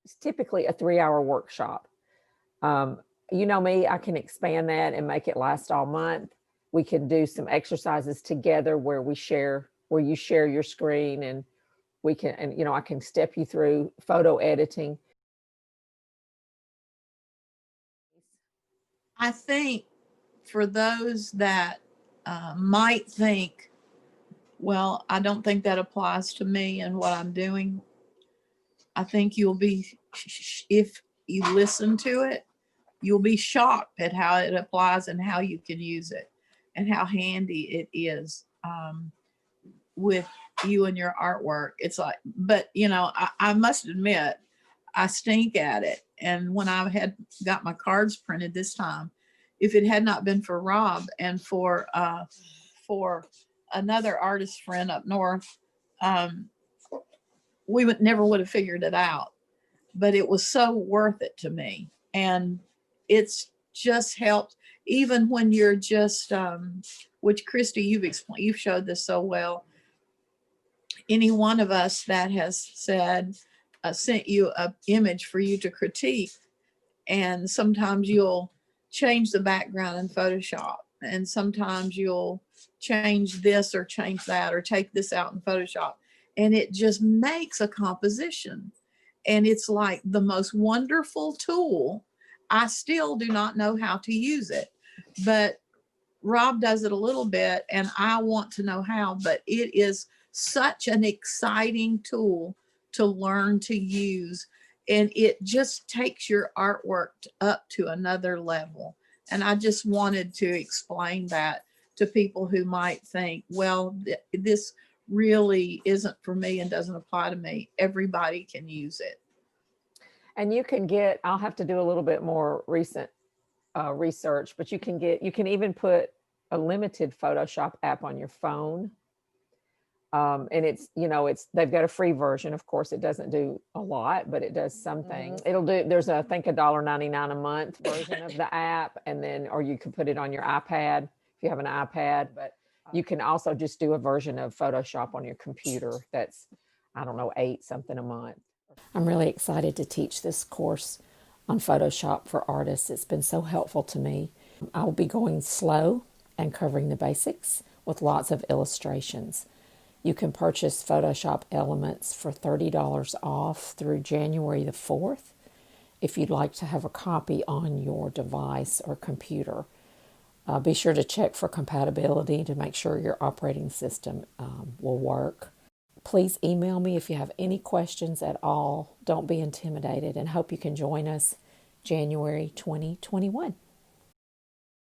it's typically a 3-hour workshop. You know me, I can expand that and make it last all month. We can do some exercises together where you share your screen, and I can step you through photo editing. I think for those that might think, well, I don't think that applies to me and what I'm doing, I think if you listen to it, you'll be shocked at how it applies and how you can use it and how handy it is with you and your artwork. It's like, but I must admit, I stink at it. And when I had got my cards printed this time, if it had not been for Rob and for another artist friend up north, we would have figured it out. But it was so worth it to me, and it's just helped. Even when you're just, which Christy, you've showed this so well. Any one of us that has sent you an image for you to critique, and sometimes you'll change the background in Photoshop, and sometimes you'll change this or change that or take this out in Photoshop, and it just makes a composition. And it's like the most wonderful tool. I still do not know how to use it, but Rob does it a little bit, and I want to know how. But it is such an exciting tool to learn to use, and it just takes your artwork up to another level. And I just wanted to explain that to people who might think, well, this really isn't for me and doesn't apply to me. Everybody can use it. And I'll have to do a little bit more recent research, but you can even put a limited Photoshop app on your phone. And they've got a free version. Of course, it doesn't do a lot, but it does something. There's I think $1.99 a month version of the app. Or you can put it on your iPad if you have an iPad, but you can also just do a version of Photoshop on your computer. That's, I don't know, $8 something a month. I'm really excited to teach this course on Photoshop for artists. It's been so helpful to me. I will be going slow and covering the basics with lots of illustrations. You can purchase Photoshop elements for $30 off through January the 4th if you'd like to have a copy on your device or computer. Be sure to check for compatibility to make sure your operating system will work. Please email me if you have any questions at all. Don't be intimidated, and hope you can join us January 2021.